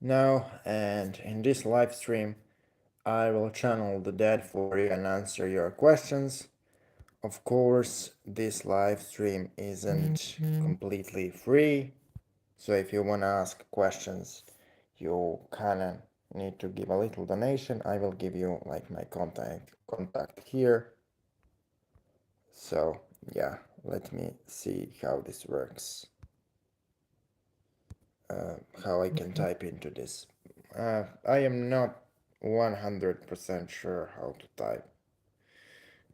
now, and in this live stream, I will channel the dead for you and answer your questions. Of course, this live stream isn't completely free, so if you want to ask questions, you kinda need to give a little donation. I will give you like my contact here. So yeah, let me see how this works. How I can type into this. I am not 100% sure how to type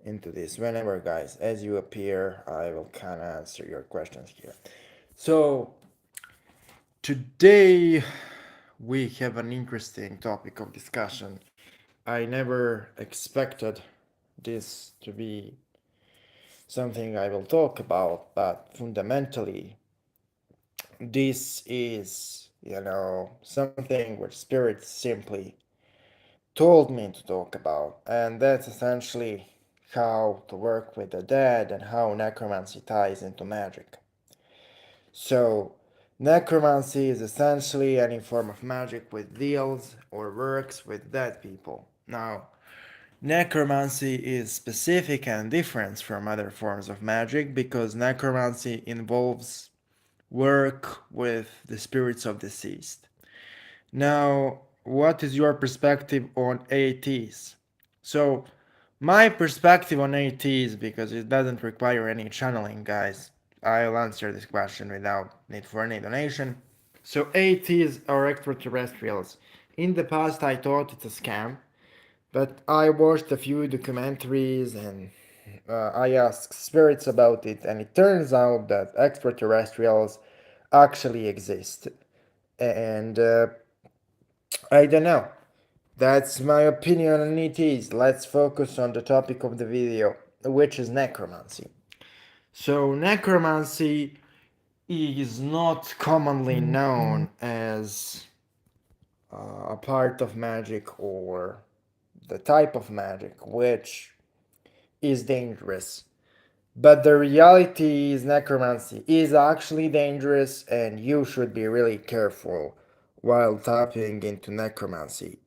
into this. Whenever, guys, as you appear, I will kind of answer your questions here. So, today we have an interesting topic of discussion. I never expected this to be something I will talk about, but fundamentally, this is, something which spirits simply told me to talk about, and that's essentially how to work with the dead and how necromancy ties into magic. So, necromancy is essentially any form of magic which deals or works with dead people. Now, necromancy is specific and different from other forms of magic because necromancy involves work with the spirits of deceased. Now, what is your perspective on ATs? So, my perspective on ATs, because it doesn't require any channeling, guys, I'll answer this question without need for any donation. So, ATs are extraterrestrials. In the past, I thought it's a scam, but I watched a few documentaries and I asked spirits about it, and it turns out that extraterrestrials actually exist. And I don't know. That's my opinion on it is. Let's focus on the topic of the video, which is necromancy. So, necromancy is not commonly known as a part of magic or the type of magic which is dangerous. But the reality is, necromancy is actually dangerous, and you should be really careful while tapping into necromancy.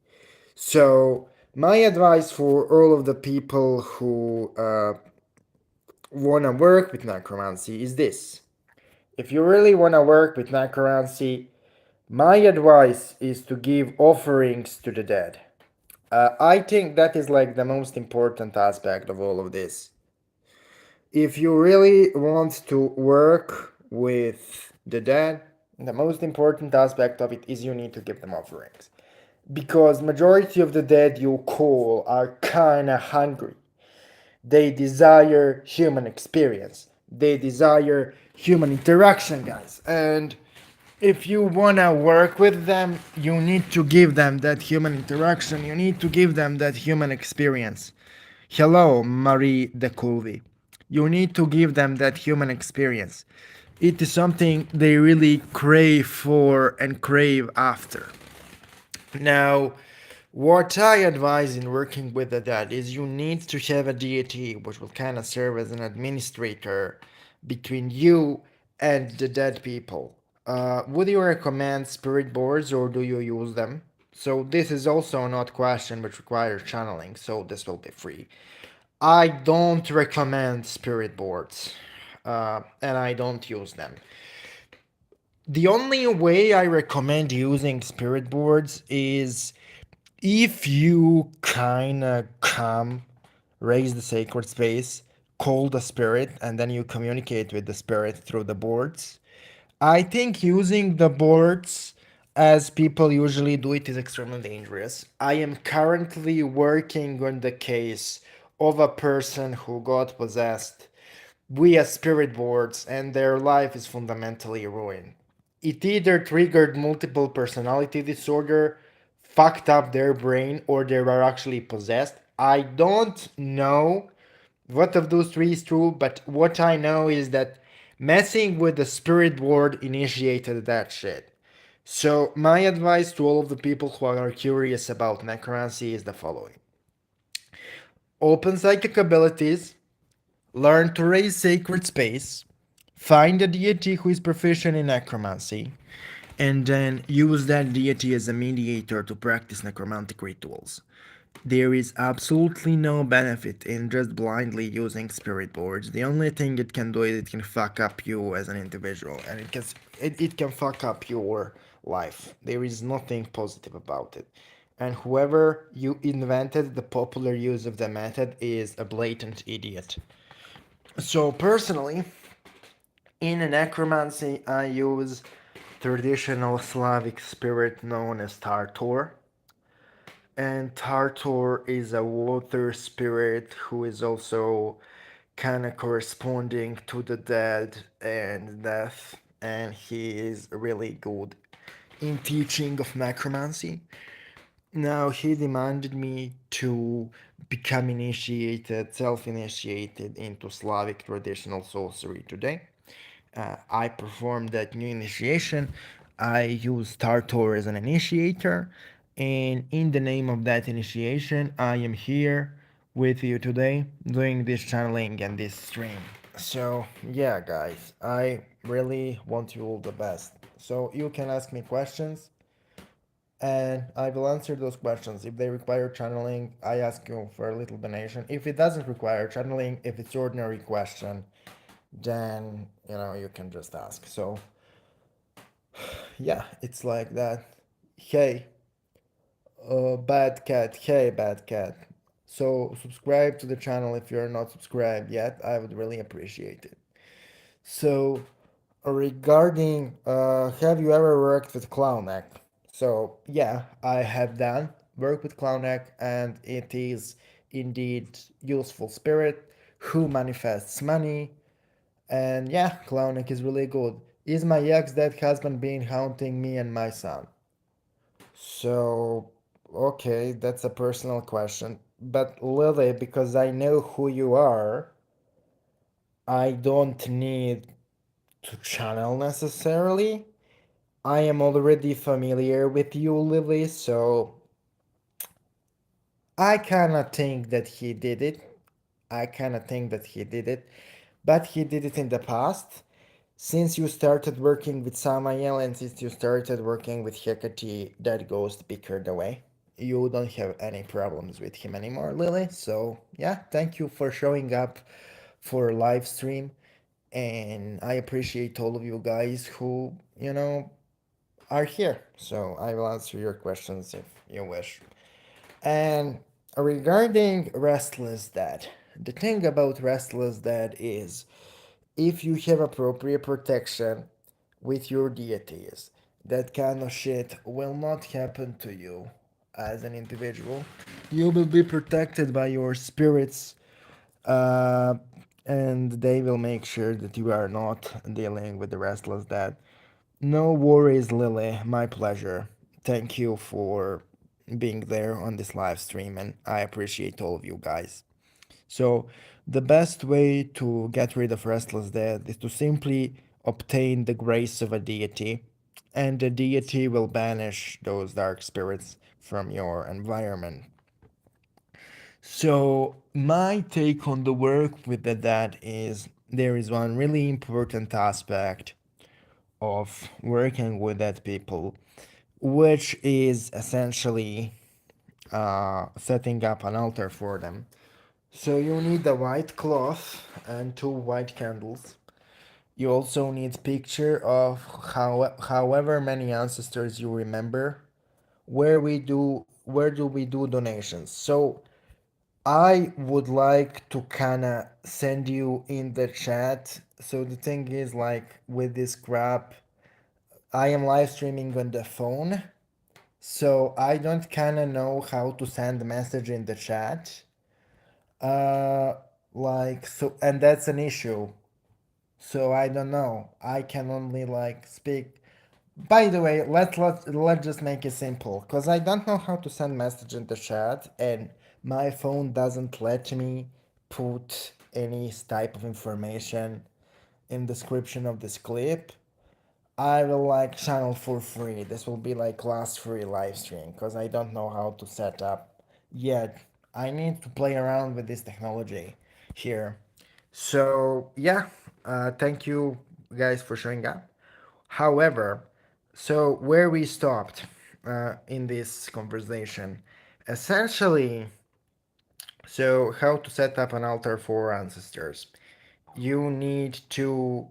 So, my advice for all of the people who want to work with necromancy is this. If you really want to work with necromancy, my advice is to give offerings to the dead. I think that is like the most important aspect of all of this. If you really want to work with the dead, the most important aspect of it is you need to give them offerings. Because majority of the dead you call are kinda hungry. They desire human experience. They desire human interaction, guys. And if you wanna work with them, you need to give them that human interaction. You need to give them that human experience. Hello, Marie de Couvi. You need to give them that human experience. It is something they really crave for and crave after. Now, what I advise in working with the dead is you need to have a deity which will kind of serve as an administrator between you and the dead people. Would you recommend spirit boards or do you use them? So this is also not question which requires channeling, so this will be free. I don't recommend spirit boards, and I don't use them. The only way I recommend using spirit boards is if you kinda come, raise the sacred space, call the spirit, and then you communicate with the spirit through the boards. I think using the boards as people usually do it is extremely dangerous. I am currently working on the case of a person who got possessed via spirit boards and their life is fundamentally ruined. It either triggered multiple personality disorder, fucked up their brain, or they were actually possessed. I don't know what of those three is true, but what I know is that messing with the spirit board initiated that shit. So, my advice to all of the people who are curious about necromancy is the following: open psychic abilities, learn to raise sacred space, find a deity who is proficient in necromancy, and then use that deity as a mediator to practice necromantic rituals. There is absolutely no benefit in just blindly using spirit boards. The only thing it can do is it can fuck up you as an individual, and it can fuck up your life. There is nothing positive about it. And whoever you invented the popular use of the method is a blatant idiot. So personally, in necromancy, I use traditional Slavic spirit known as Tartor. And Tartor is a water spirit who is also kind of corresponding to the dead and death, and he is really good in teaching of necromancy. Now, he demanded me to become initiated, self initiated into Slavic traditional sorcery today. I performed that new initiation. I used Tartor as an initiator, and in the name of that initiation, I am here with you today doing this channeling and this stream. So, yeah, guys, I really want you all the best. So, you can ask me questions and I will answer those questions. If they require channeling, I ask you for a little donation. If it doesn't require channeling, if it's ordinary question, then you can just ask. So yeah, it's like that. Hey, bad cat. Hey, bad cat. So subscribe to the channel if you're not subscribed yet. I would really appreciate it. So regarding, have you ever worked with Clowneck? So yeah, I have done work with Clowneck, and it is indeed useful spirit who manifests money. And yeah, Clownick is really good. Is my ex-dead husband been haunting me and my son? So, okay, that's a personal question. But Lily, because I know who you are, I don't need to channel necessarily. I am already familiar with you, Lily, so I kinda think that he did it. I kinda think that he did it. But he did it in the past. Since you started working with Samael and since you started working with Hecate, that ghost bickered away. You don't have any problems with him anymore, Lily. So, yeah, thank you for showing up for live stream. And I appreciate all of you guys who, are here. So, I will answer your questions if you wish. And regarding Restless Dead, the thing about Restless Dead is if you have appropriate protection with your deities, that kind of shit will not happen to you as an individual. You will be protected by your spirits, uh, and they will make sure that you are not dealing with the restless dead. No worries, Lily. My pleasure. Thank you for being there on this live stream, and I appreciate all of you guys. So, the best way to get rid of restless death is to simply obtain the grace of a deity, and the deity will banish those dark spirits from your environment. So, my take on the work with the dead is there is one really important aspect of working with dead people, which is essentially setting up an altar for them. So you need a white cloth and two white candles. You also need picture of however many ancestors you remember. Where do we do donations? So I would like to kinda send you in the chat. So the thing is like with this crap, I am live streaming on the phone. So I don't kinda know how to send a message in the chat. Uh, like so, and that's an issue. So I don't know. I can only like speak. By the way, let's just make it simple, cause I don't know how to send message in the chat, and my phone doesn't let me put any type of information in description of this clip. I will like channel for free. This will be like class free live stream because I don't know how to set up yet. I need to play around with this technology here. So yeah, thank you guys for showing up. However, So, where we stopped in this conversation, essentially, so how to set up an altar for ancestors. You need to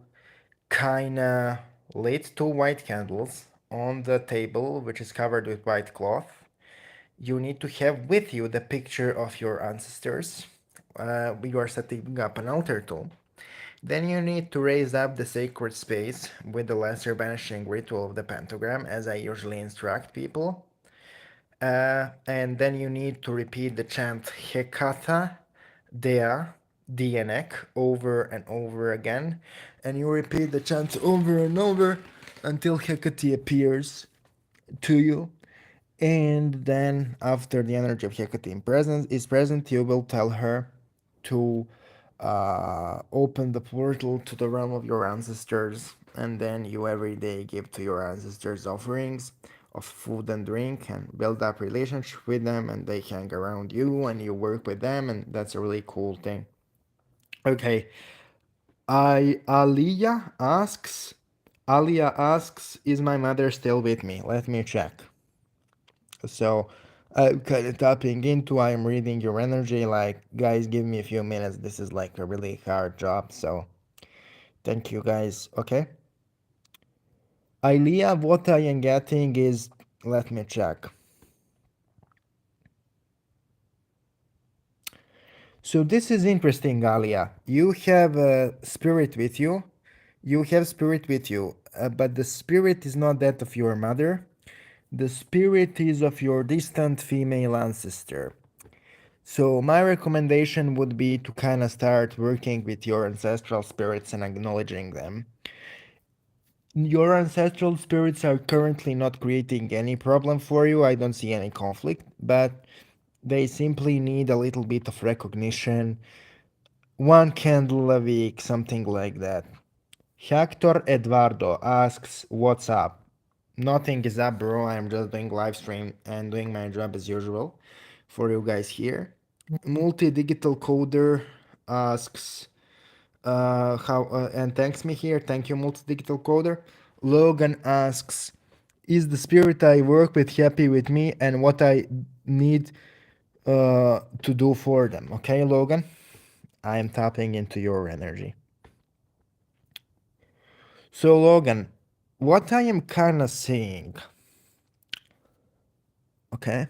kinda lit two white candles on the table, which is covered with white cloth. You need to have with you the picture of your ancestors. You are setting up an altar tool. Then you need to raise up the sacred space with the lesser banishing ritual of the pentagram, as I usually instruct people. And then you need to repeat the chant Hekata Dea Dienek over and over again. And you repeat the chant over and over until Hecate appears to you. And then after the energy of Hecate is present, you will tell her to open the portal to the realm of your ancestors, and then you every day give to your ancestors offerings of food and drink and build up relationship with them, and they hang around you and you work with them, and that's a really cool thing. Okay, I Alia asks, is my mother still with me? Let me check. So I'm kind of tapping into, I'm reading your energy. Like, guys, give me a few minutes. This is like a really hard job. So thank you, guys. Okay. Ilea, what I am getting is, let me check. So this is interesting, Alia. You have a spirit with you. You have spirit with you, but the spirit is not that of your mother. The spirit is of your distant female ancestor. So my recommendation would be to kind of start working with your ancestral spirits and acknowledging them. Your ancestral spirits are currently not creating any problem for you. I don't see any conflict, but they simply need a little bit of recognition. One candle a week, something like that. Hector Eduardo asks, what's up? Nothing is up, bro. I'm just doing live stream and doing my job as usual for you guys here. Multi-digital coder asks how and thanks me here. Thank you, multi-digital coder. Logan asks, is the spirit I work with happy with me and what I need to do for them? Okay, Logan, I am tapping into your energy. So, Logan, what I am kind of seeing, okay?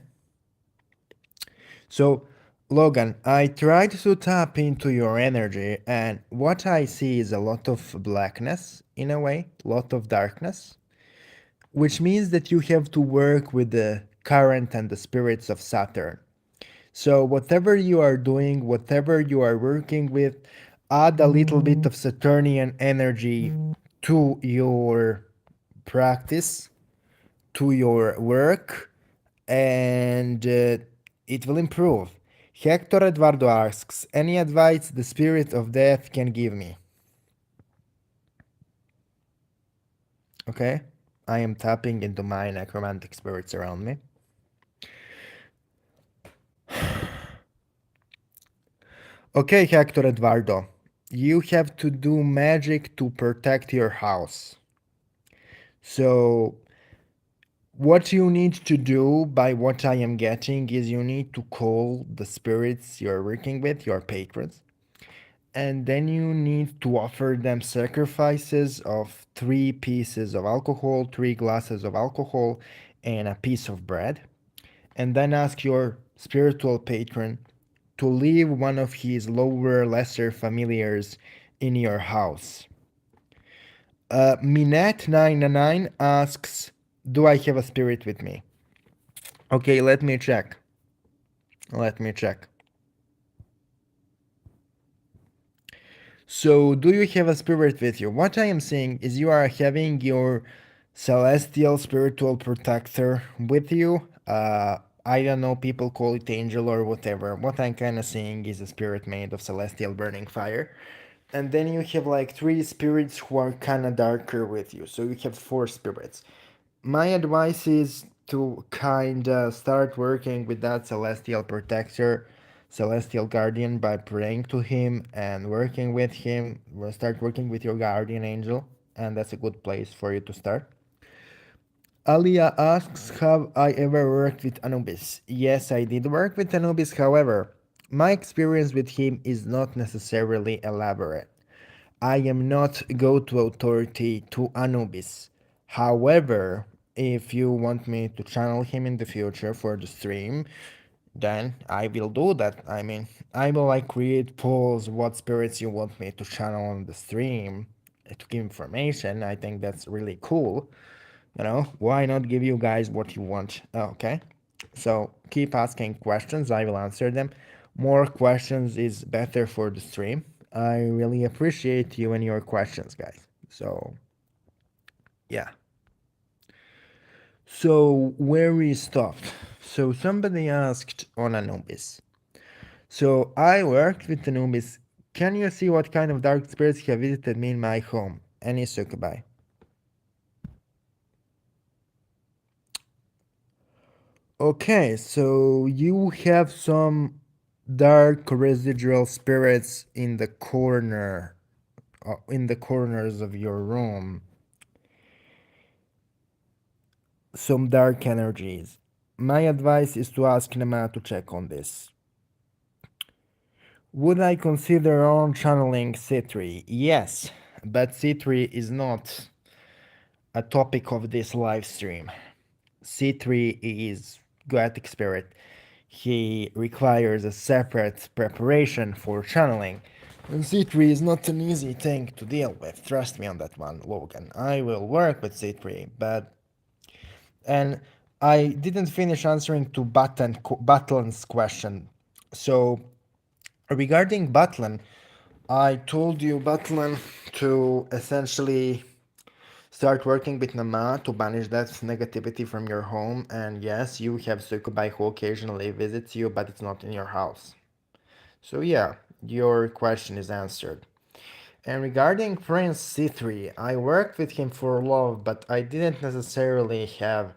So, Logan, I tried to tap into your energy, and what I see is a lot of blackness in a way, lot of darkness, which means that you have to work with the current and the spirits of Saturn. So, whatever you are doing, whatever you are working with, add a little bit of Saturnian energy to your practice, to your work, and it will improve. Hector Eduardo asks, any advice the spirit of death can give me? Okay, I am tapping into my necromantic spirits around me. Okay, Hector Eduardo, you have to do magic to protect your house. So, what you need to do, by what I am getting, is you need to call the spirits you're working with, your patrons, and then you need to offer them sacrifices of 3 pieces of alcohol, 3 glasses of alcohol, and a piece of bread. And then ask your spiritual patron to leave one of his lower, lesser familiars in your house. Minette99 asks, do I have a spirit with me? Okay, let me check. Let me check. So, do you have a spirit with you? What I am saying is you are having your celestial spiritual protector with you. I don't know, people call it angel or whatever. What I'm kind of saying is a spirit made of celestial burning fire. And then you have like 3 spirits who are kind of darker with you. So you have 4 spirits. My advice is to kind of start working with that celestial protector, celestial guardian, by praying to him and working with him. Start working with your guardian angel, and that's a good place for you to start. Alia asks, have I ever worked with Anubis? Yes, I did work with Anubis, however, my experience with him is not necessarily elaborate. I am not go-to authority to Anubis. However, if you want me to channel him in the future for the stream, then I will do that. I mean, I will like create polls what spirits you want me to channel on the stream to give information. I think that's really cool. You know, why not give you guys what you want? Okay. So keep asking questions, I will answer them. More questions is better for the stream. I really appreciate you and your questions, guys. So, yeah. So, where we stopped. So, somebody asked on Anubis. So, I worked with Anubis. Can you see what kind of dark spirits have visited me in my home? Any succubi? Okay, so you have some dark residual spirits in the corners of your room. Some dark energies. My advice is to ask Nama to check on this. Would I consider on channeling C3? Yes, but C3 is not a topic of this live stream. C3 is Goetic spirit. He requires a separate preparation for channeling. And C3 is not an easy thing to deal with. Trust me on that one, Logan. I will work with C3, but and I didn't finish answering to Batlan's question. So regarding Batlan, I told you Batlan to essentially start working with Nama to banish that negativity from your home. And yes, you have Sukubai who occasionally visits you, but it's not in your house. So yeah, your question is answered. And regarding Prince C3, I worked with him for love, but I didn't necessarily have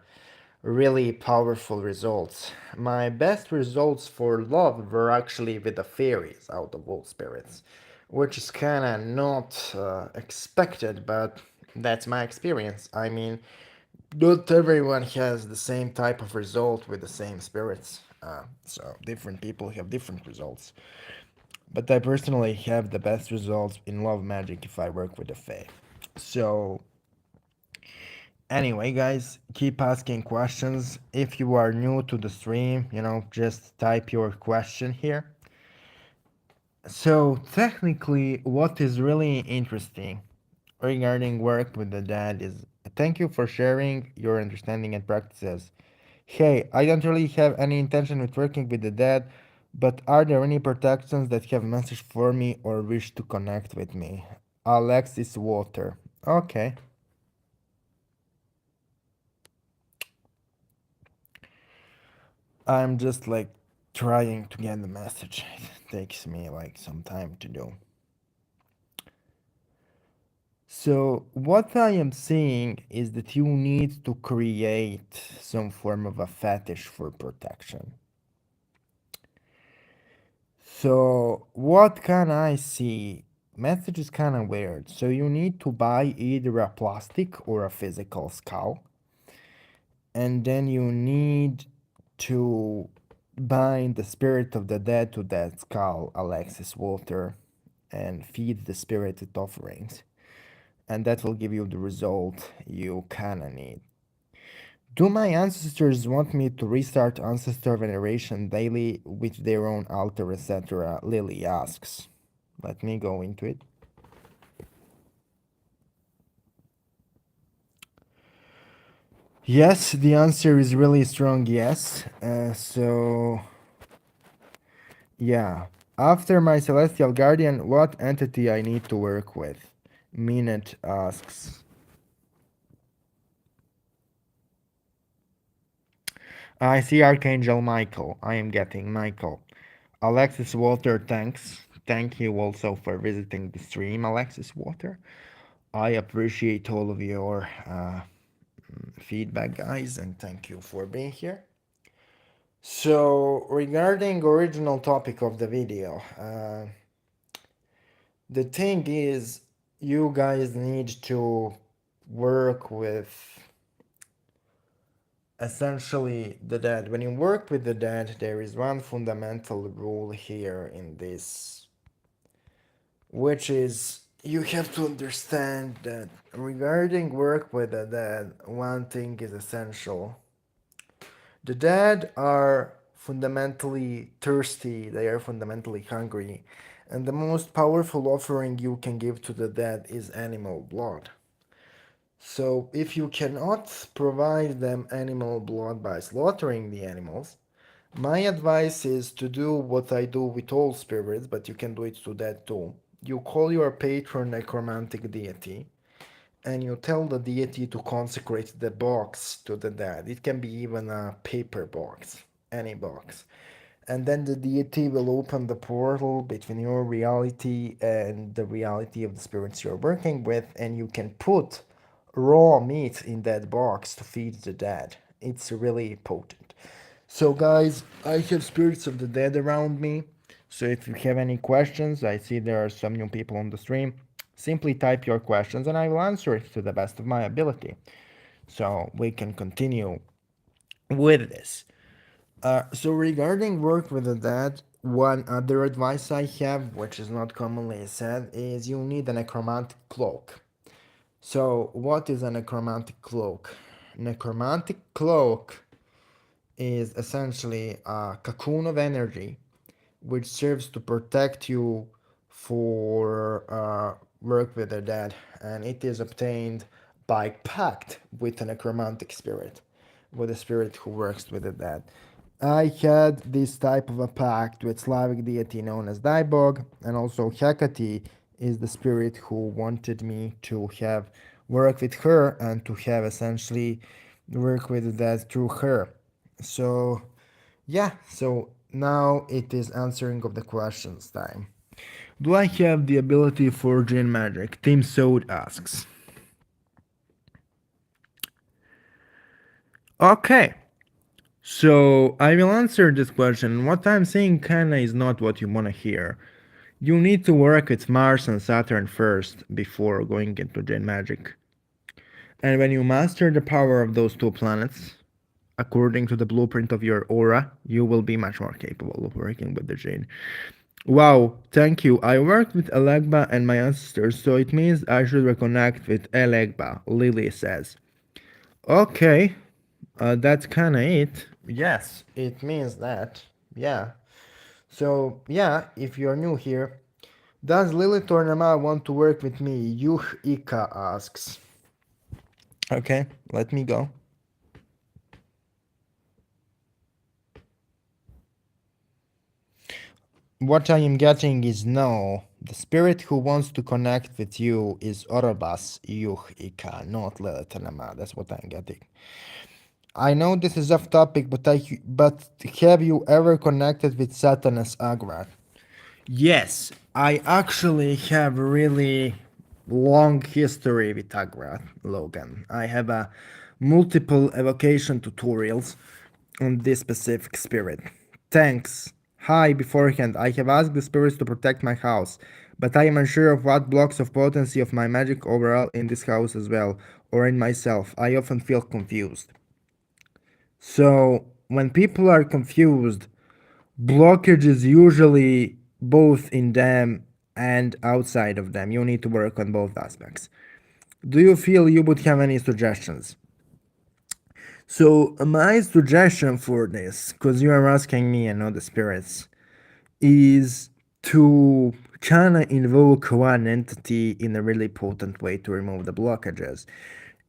really powerful results. My best results for love were actually with the fairies out of all spirits, which is kinda not expected, but that's my experience. I mean, not everyone has the same type of result with the same spirits. So different people have different results. But I personally have the best results in love magic if I work with the Fae. So anyway, guys, keep asking questions. If you are new to the stream, just type your question here. So, technically, what is really interesting regarding work with the dad is thank you for sharing your understanding and practices. Hey, I don't really have any intention with working with the dad, but are there any protections that have message for me or wish to connect with me? Alexis Water. Okay. I'm just like trying to get the message. It takes me like some time to do. So, what I am seeing is that you need to create some form of a fetish for protection. So, what can I see? Message is kind of weird. So, you need to buy either a plastic or a physical skull, and then you need to bind the spirit of the dead to that skull, Alexis Walter, and feed the spirit with offerings. And that will give you the result you kinda need. Do my ancestors want me to restart ancestor veneration daily with their own altar, etc.? Lily asks. Let me go into it. Yes, the answer is really strong yes. Yeah. After my celestial guardian, what entity I need to work with? Minute asks. I see Archangel Michael. I am getting Michael. Alexis Walter, thanks. Thank you also for visiting the stream, Alexis Walter. I appreciate all of your feedback, guys, and thank you for being here. So, regarding original topic of the video, the thing is, you guys need to work with essentially the dead. When you work with the dead, there is one fundamental rule here in this, which is you have to understand that regarding work with the dead, one thing is essential. The dead are fundamentally thirsty, they are fundamentally hungry, and the most powerful offering you can give to the dead is animal blood. So, if you cannot provide them animal blood by slaughtering the animals, my advice is to do what I do with all spirits, but you can do it to that too. You call your patron necromantic deity and you tell the deity to consecrate the box to the dead. It can be even a paper box, any box. And then the deity will open the portal between your reality and the reality of the spirits you're working with, and you can put raw meat in that box to feed the dead. It's really potent. So, guys, I have spirits of the dead around me. So, if you have any questions, I see there are some new people on the stream. Simply type your questions and I will answer it to the best of my ability. So, we can continue with this. So, regarding work with the dead, one other advice I have, which is not commonly said, is you need a necromantic cloak. So, what is a necromantic cloak? Necromantic cloak is essentially a cocoon of energy which serves to protect you for work with the dead, and it is obtained by pact with a necromantic spirit, with a spirit who works with the dead. I had this type of a pact with Slavic deity known as Dibog, and also Hecate is the spirit who wanted me to have work with her and to have essentially work with the dead through her. So yeah, so now it is answering of the questions time. Do I have the ability for Jinn magic? Team Sode asks. Okay, so I will answer this question. What I'm saying kinda is not what you wanna hear. You need to work with Mars and Saturn first before going into Jinn magic. And when you master the power of those two planets, according to the blueprint of your aura, you will be much more capable of working with the Jinn. Wow, thank you. I worked with Elegba and my ancestors, so it means I should reconnect with Elegba, Lily says. Okay, that's kinda it. Yes, it means that. Yeah. So, yeah, if you're new here, does Lily Tornama want to work with me? Yuh Ika asks. Okay, let me go. What I am getting is no. The spirit who wants to connect with you is Orobas Yuh Ika, not Lily Tornama. That's what I'm getting. I know this is off topic, but have you ever connected with Satanus Agrat? Yes, I actually have a really long history with Agrat, Logan. I have a multiple evocation tutorials on this specific spirit. Thanks. Hi, beforehand, I have asked the spirits to protect my house, but I am unsure of what blocks of potency of my magic overall in this house as well, or in myself. I often feel confused. So, when people are confused, blockage is usually both in them and outside of them. You need to work on both aspects. Do you feel you would have any suggestions? So, my suggestion for this, because you are asking me and not the spirits, is to kinda invoke one entity in a really potent way to remove the blockages.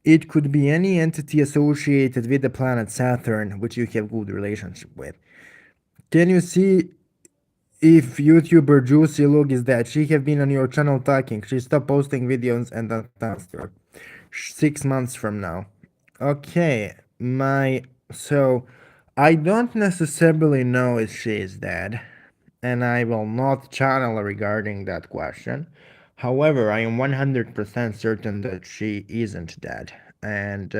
It could be any entity associated with the planet Saturn, which you have good relationship with. Can you see if YouTuber Juicy Lug is dead? She have been on your channel talking. She stopped posting videos and announced her 6 months from now. Okay, so I don't necessarily know if she is dead, and I will not channel regarding that question. However, I am 100% certain that she isn't dead, and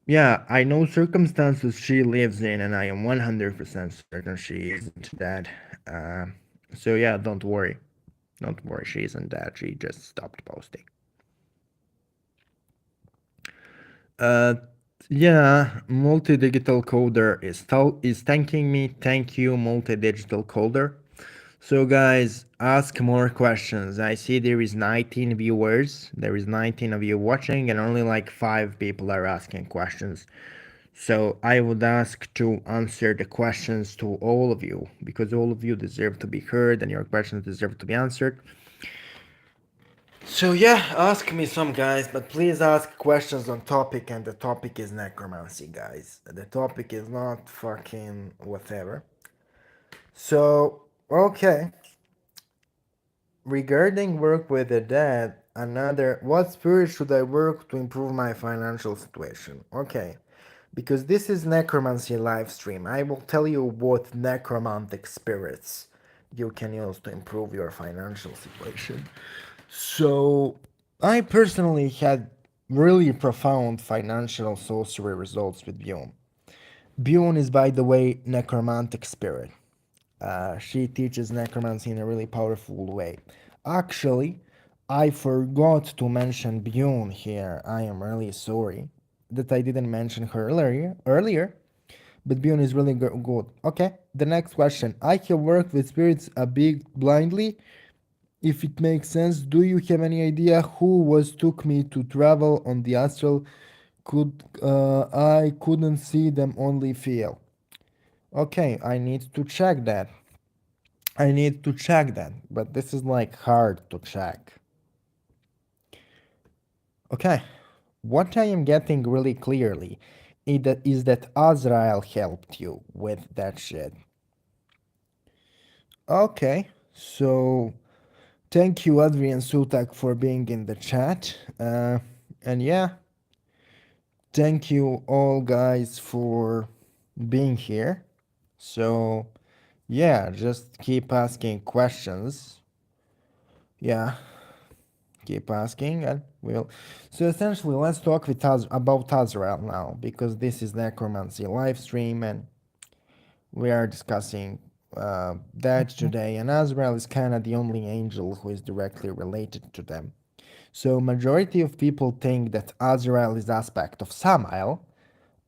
yeah, I know circumstances she lives in, and I am 100% certain she isn't dead. Uh, so yeah, don't worry. Don't worry, she isn't dead. She just stopped posting. Uh, Yeah, multi-digital coder is thanking me. Thank you, multi-digital coder. So guys, ask more questions. I see there is 19 viewers. There is 19 of you watching and only like 5 people are asking questions. So I would ask to answer the questions to all of you because all of you deserve to be heard and your questions deserve to be answered. So yeah, ask me some guys, but please ask questions on topic and the topic is necromancy, guys. The topic is not fucking whatever. So, okay. Regarding work with the dead, another what spirit should I work to improve my financial situation? Okay. Because this is necromancy live stream, I will tell you what necromantic spirits you can use to improve your financial situation. So, I personally had really profound financial sorcery results with Bjorn. Bjorn is, by the way, necromantic spirit. She teaches necromancy in a really powerful way. Actually, I forgot to mention Bjorn here. I am really sorry that I didn't mention her earlier, but Bjorn is really good. Okay, the next question. I have worked with spirits a bit blindly. If it makes sense, do you have any idea who was took me to travel on the astral? I couldn't see them, only feel. Okay, I need to check that. But this is like hard to check. Okay, what I am getting really clearly is that Azrael helped you with that shit. Okay, so thank you, Adrian Sutak, for being in the chat. And yeah, thank you all guys for being here. So yeah, just keep asking questions. Yeah, keep asking and we'll so essentially let's talk about Azrael now because this is necromancy live stream and we are discussing that today and Azrael is kind of the only angel who is directly related to them. So majority of people think that Azrael is aspect of Samael.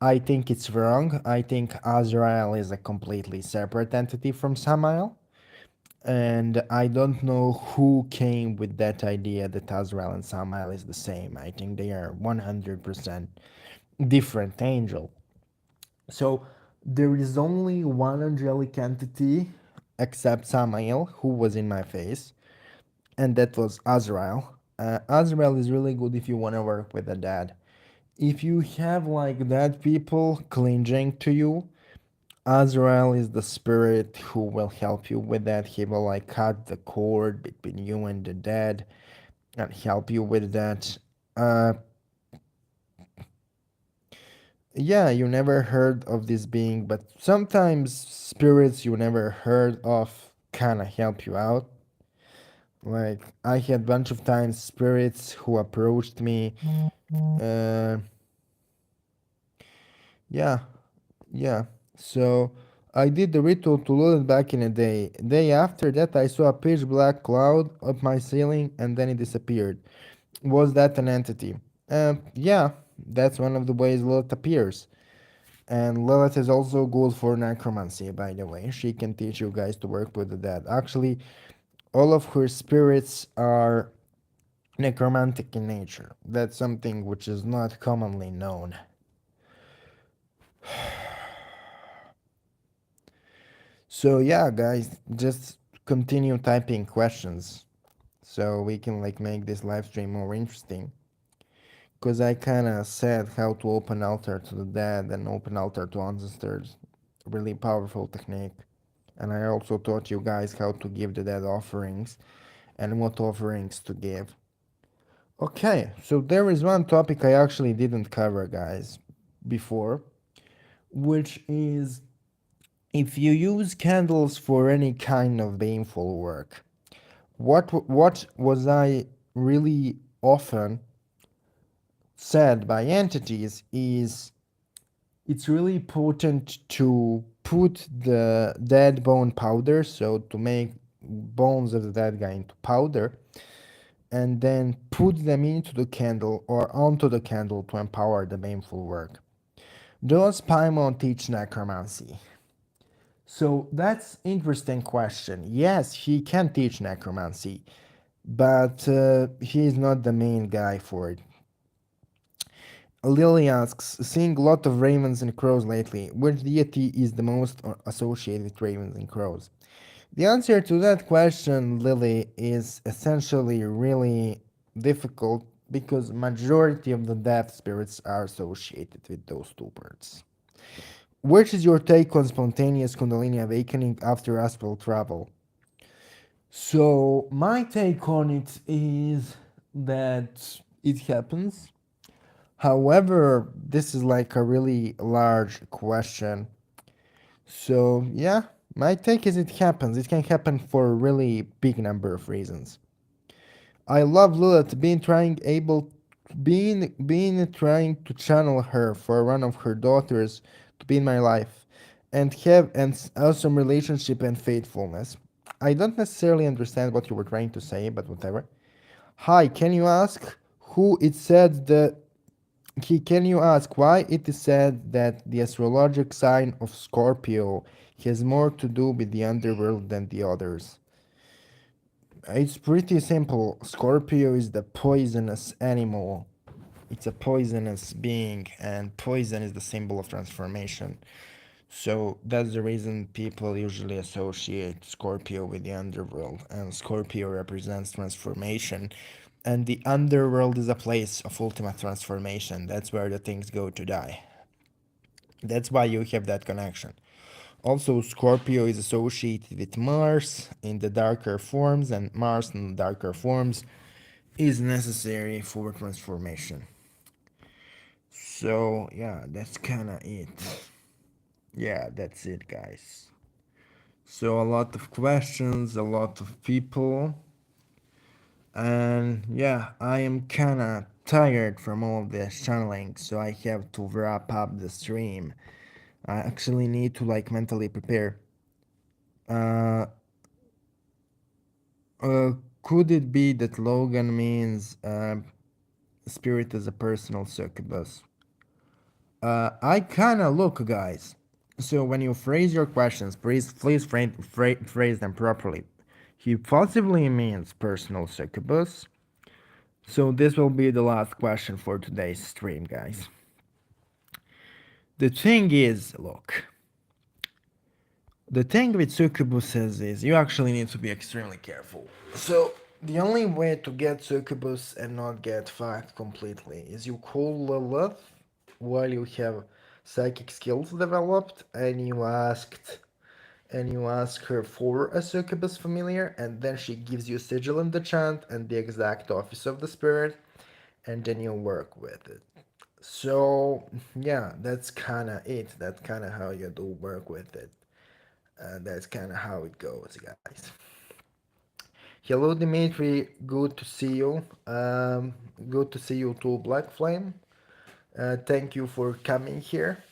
I think it's wrong. I think Azrael is a completely separate entity from Samael. And I don't know who came with that idea that Azrael and Samael is the same. I think they are 100% different angel. So there is only one angelic entity except Samael who was in my face, and that was Azrael. Azrael is really good if you want to work with a dad. If you have like dead people clinging to you, Azrael is the spirit who will help you with that. He will like cut the cord between you and the dead and help you with that. Uh, yeah, you never heard of this being, but sometimes spirits you never heard of kind of help you out. Like I had bunch of times spirits who approached me. Uh, yeah, Yeah, so I did the ritual to Lilith back in a day. Day after that, I saw a pitch black cloud up my ceiling and then it disappeared. Was that an entity? Yeah, that's one of the ways Lilith appears. And Lilith is also good for necromancy, by the way. She can teach you guys to work with the dead. Actually, all of her spirits are necromantic in nature. That's something which is not commonly known. So yeah, guys, just continue typing questions so we can like make this live stream more interesting. Cause I kinda said how to open altar to the dead and open altar to ancestors. Really powerful technique. And I also taught you guys how to give the dead offerings and what offerings to give. Okay, so there is one topic I actually didn't cover, guys, before, which is if you use candles for any kind of baneful work. What was I really often said by entities is it's really potent to put the dead bone powder, so to make bones of the dead guy into powder, and then put them into the candle or onto the candle to empower the baneful work. Does Paimon teach necromancy? So that's interesting question. Yes, he can teach necromancy, but he is not the main guy for it. Lily asks, seeing a lot of ravens and crows lately, which deity is the most associated with ravens and crows? The answer to that question, Lily, is essentially really difficult because majority of the death spirits are associated with those two birds. Which is your take on spontaneous Kundalini awakening after astral travel? So, my take on it is that it happens. However, this is like a really large question. So, yeah, my take is it happens. It can happen for a really big number of reasons. I love Lilith being trying to channel her for one of her daughters to be in my life and have an awesome relationship and faithfulness. I don't necessarily understand what you were trying to say, but whatever. Hi, can you ask who it said that can you ask why it is said that the astrologic sign of Scorpio has more to do with the underworld than the others? It's pretty simple. Scorpio is the poisonous animal. It's a poisonous being, and poison is the symbol of transformation. So that's the reason people usually associate Scorpio with the underworld, and Scorpio represents transformation. And the underworld is a place of ultimate transformation. That's where the things go to die. That's why you have that connection. Also, Scorpio is associated with Mars in the darker forms, and Mars in the darker forms is necessary for transformation. So, yeah, that's kinda it. Yeah, that's it, guys. So, a lot of questions, a lot of people, and yeah, I am kinda tired from all this channeling, so I have to wrap up the stream. I actually need to like mentally prepare. Uh, uh, could it be that Logan means spirit as a personal succubus? I kinda look, guys. So when you phrase your questions, please phrase them properly. He possibly means personal succubus. So this will be the last question for today's stream, guys. The thing is, look, the thing with succubuses is you actually need to be extremely careful. So the only way to get succubus and not get fucked completely is you call Lilith while you have psychic skills developed and you ask her for a succubus familiar, and then she gives you sigil in the chant and the exact office of the spirit, and then you work with it. So yeah, that's kinda it. That's kinda how you do work with it. That's kinda how it goes, guys. Hello, Dimitri. Good to see you. Good to see you too, Black Flame. Thank you for coming here.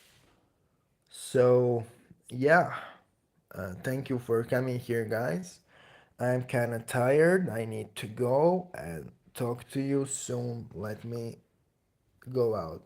So, yeah, thank you for coming here, guys. I'm kind of tired. I need to go and talk to you soon. Let me go out.